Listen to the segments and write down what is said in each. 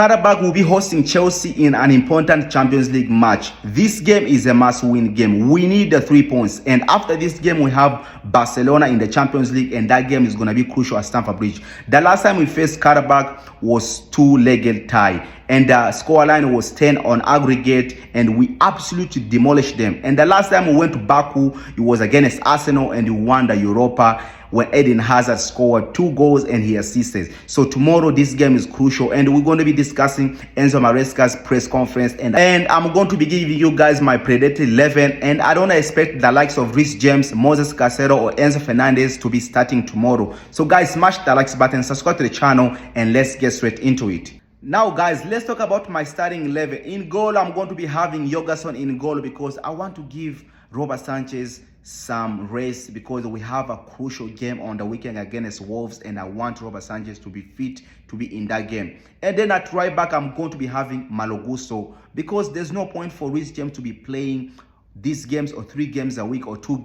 Qarabag will be hosting Chelsea in an important Champions League match. This game is a must-win game. We need the 3 points. And after this game, we have Barcelona in the Champions League, and that game is going to be crucial at Stamford Bridge. The last time we faced Qarabag was two-legged tie, and the scoreline was 10 on aggregate, and we absolutely demolished them. And the last time we went to Baku, it was against Arsenal, and we won the Europa when Eden Hazard scored 2 goals and he assisted. So tomorrow this game is crucial, and we're going to be discussing Enzo Maresca's press conference, and I'm going to be giving you guys my predicted 11, and I don't expect the likes of Reece James, Moses Caicedo or Enzo Fernandez to be starting tomorrow. So guys, smash the likes button, subscribe to the channel, and let's get straight into it. Now guys, let's talk about my starting 11. In goal, I'm going to be having Jorgensen in goal because I want to give Robert Sanchez some race because we have a crucial game on the weekend against Wolves, and I want Robert Sanchez to be fit to be in that game. And then at right back, I'm going to be having Malo Gusto because there's no point for Reece James to be playing these games or 3 games a week or 2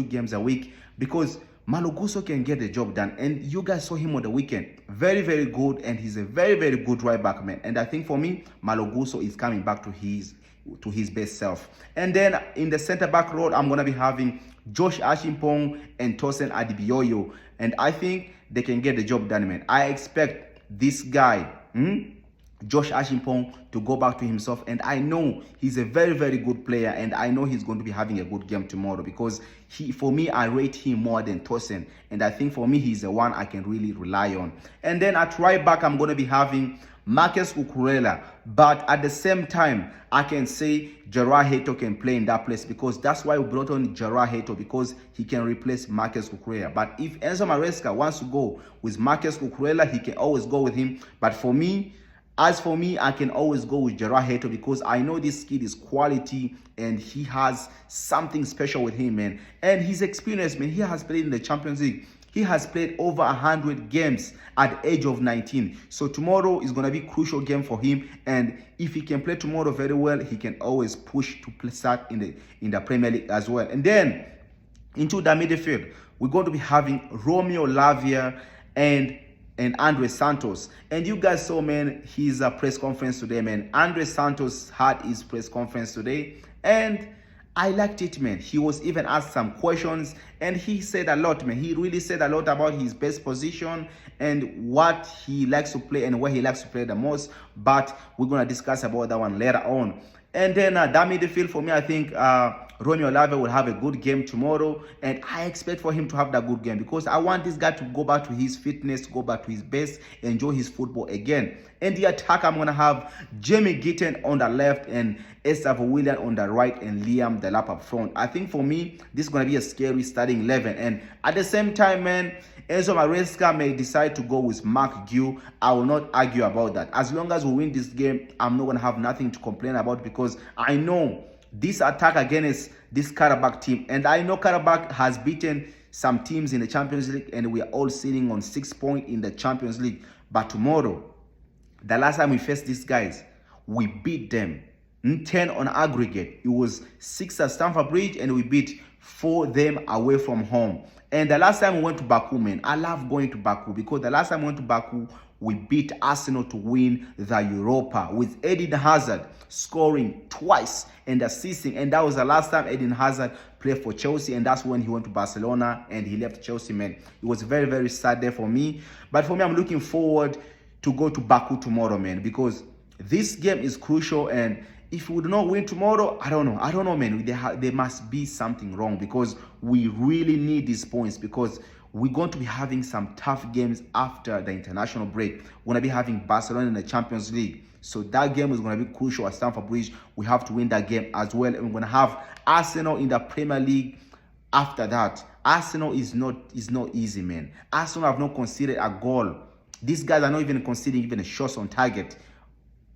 games a week, because Malo Gusto can get the job done, and you guys saw him on the weekend. Very, very good, and he's a very, very good right back, man. And I think for me, Malo Gusto is coming back to his best self. And then in the center back role, I'm gonna be having Josh Ashimpong and Tosin Adibioyo, and I think they can get the job done, man. I expect this guy, Josh Ashimpong, to go back to himself, and I know he's a very, very good player, and I know he's going to be having a good game tomorrow because for me, I rate him more than Tosin, and I think for me, he's the one I can really rely on. And then at right back, I'm going to be having Marcus Cucurella, but at the same time, I can say Gerard Heto can play in that place because that's why we brought on Gerard Heto, because he can replace Marcus Cucurella. But if Enzo Maresca wants to go with Marcus Cucurella, he can always go with him. But for me, I can always go with Gerard Heto because I know this kid is quality and he has something special with him, man. And his experience, man, he has played in the Champions League. He has played over 100 games at the age of 19. So tomorrow is going to be a crucial game for him. And if he can play tomorrow very well, he can always push to start in the Premier League as well. And then into the midfield, we're going to be having Romeo Lavia and Andre Santos. And you guys saw, man, his press conference today, man. Andre Santos had his press conference today, and I liked it, man. He was even asked some questions, and he said a lot, man. He really said a lot about his best position and what he likes to play and where he likes to play the most. But we're going to discuss about that one later on. And then that midfield, for me, I think Romeo Lavia will have a good game tomorrow, and I expect for him to have that good game because I want this guy to go back to his fitness, go back to his best, enjoy his football again. And the attack, I'm going to have Jamie Gitten on the left and Estavo William on the right and Liam Delap up front. I think for me, this is going to be a scary starting 11. And at the same time, man, Enzo Maresca may decide to go with Mark Gill. I will not argue about that. As long as we win this game, I'm not going to have nothing to complain about because I know this attack against this Qarabag team, and I know Qarabag has beaten some teams in the Champions League, and we are all sitting on 6 points in the Champions League. But tomorrow, the last time we faced these guys, we beat them 10 on aggregate. It was 6 at Stamford Bridge, and we beat 4 them away from home. And the last time we went to Baku, man, I love going to Baku because the last time we went to Baku, we beat Arsenal to win the Europa with Eden Hazard scoring twice and assisting. And that was the last time Eden Hazard played for Chelsea, and that's when he went to Barcelona and he left Chelsea, man. It was very, very sad there for me. But for me, I'm looking forward to go to Baku tomorrow, man, because this game is crucial. And if we do not win tomorrow, I don't know, man. There must be something wrong because we really need these points because we're going to be having some tough games after the international break. We're going to be having Barcelona in the Champions League. So that game is going to be crucial at Stamford Bridge. We have to win that game as well. And we're going to have Arsenal in the Premier League after that. Arsenal is not easy, man. Arsenal have not conceded a goal. These guys are not even conceding even a shot on target.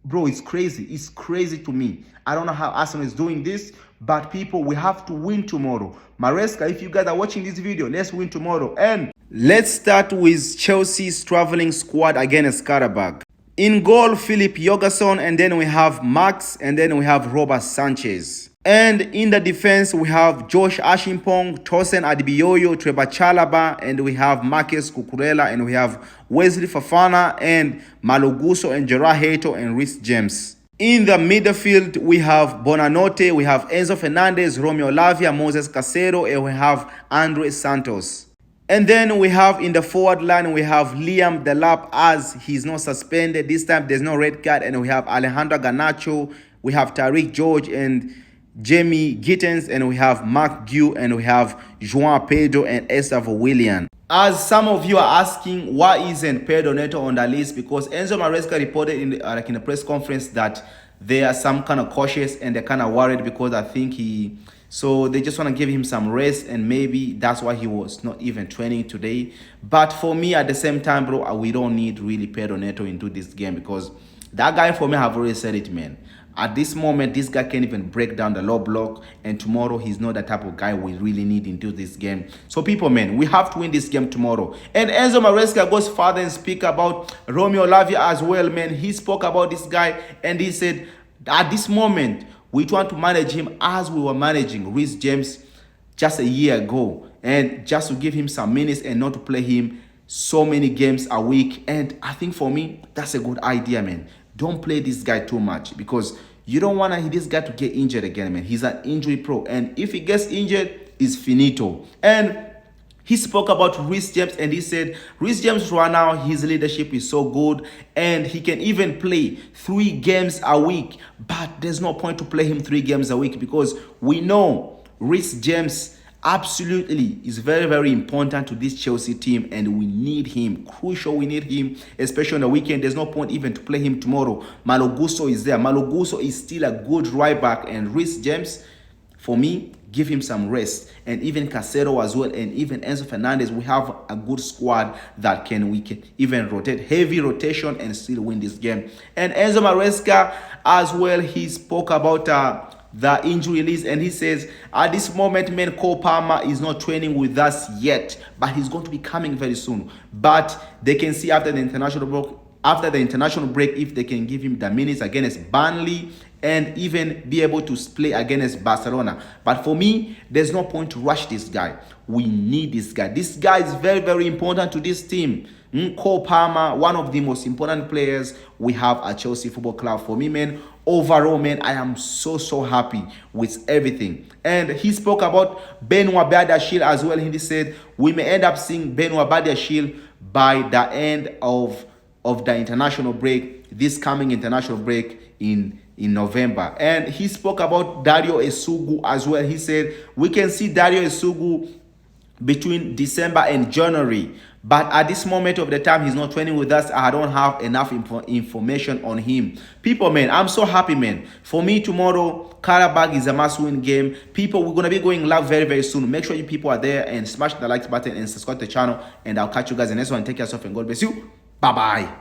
Bro, it's crazy. It's crazy to me. I don't know how Arsenal is doing this, but people, we have to win tomorrow. Maresca, if you guys are watching this video, let's win tomorrow. And let's start with Chelsea's traveling squad against Qarabag. In goal, Philip Jorgensen, and then we have Max, and then we have Robert Sanchez. And in the defense, we have Josh Ashimpong, Tosin Adibioyo, Trevor Chalaba, and we have Marcus Cucurella, and we have Wesley Fafana, and Maloguso, and Gerard Hato, and Rhys James. In the midfield, we have Bonanote, we have Enzo Fernandez, Romeo Lavia, Moses Casero, and we have Andre Santos. And then we have in the forward line, we have Liam Delap, as he's not suspended. This time there's no red card. And we have Alejandro Garnacho, we have Tariq George and Jamie Gittens, and we have Mark Gue, and we have João Pedro and Estavo Willian. As some of you are asking, why isn't Pedro Neto on the list? Because Enzo Maresca reported in the press conference that they are some kind of cautious and they're kind of worried because I think so they just want to give him some rest, and maybe that's why he was not even training today. But for me, at the same time, bro, we don't need really Pedro Neto into this game, because that guy, for me, I've already said it, man. At this moment, this guy can't even break down the low block, and tomorrow he's not the type of guy we really need into this game. So people, man, we have to win this game tomorrow. And Enzo Maresca goes further and speak about Romeo Lavia as well, man. He spoke about this guy, and he said, at this moment, we want to manage him as we were managing Rhys James just a year ago, and just to give him some minutes and not to play him so many games a week. And I think for me, that's a good idea, man. Don't play this guy too much, because you don't want this guy to get injured again, man. He's an injury pro, and if he gets injured, it's finito. And he spoke about Rhys James, and he said Rhys James right now, his leadership is so good, and he can even play 3 games a week. But there's no point to play him 3 games a week, because we know Rhys James absolutely is very, very important to this Chelsea team, and we need him. Crucial, we need him, especially on the weekend. There's no point even to play him tomorrow. Maloguso is there. Maloguso is still a good right back, and Rhys James, for me, give him some rest. And even Casero as well, and even Enzo Fernandez. We have a good squad that we can even rotate, heavy rotation, and still win this game. And Enzo Maresca as well, he spoke about the injury list, and he says at this moment, man, Cole Palmer is not training with us yet, but he's going to be coming very soon. But they can see after the international break, if they can give him the minutes against Burnley and even be able to play against Barcelona. But for me, there's no point to rush this guy. We need this guy. This guy is very, very important to this team. Cole Palmer, one of the most important players we have at Chelsea Football Club. For me, man, overall, man, I am so happy with everything. And he spoke about Benoit Badiashile as well. He said we may end up seeing Benoit Badiashile by the end of the international break, this coming international break in November. And he spoke about Dario Esugu as well. He said we can see Dario Esugu between December and January, but at this moment of the time, he's not training with us. I don't have enough information on him. People, man, I'm so happy, man. For me, tomorrow, Qarabag is a must-win game. People, we're going to be going live very, very soon. Make sure you people are there and smash the like button and subscribe to the channel. And I'll catch you guys in the next one. Take care of yourself and God bless you. Bye-bye.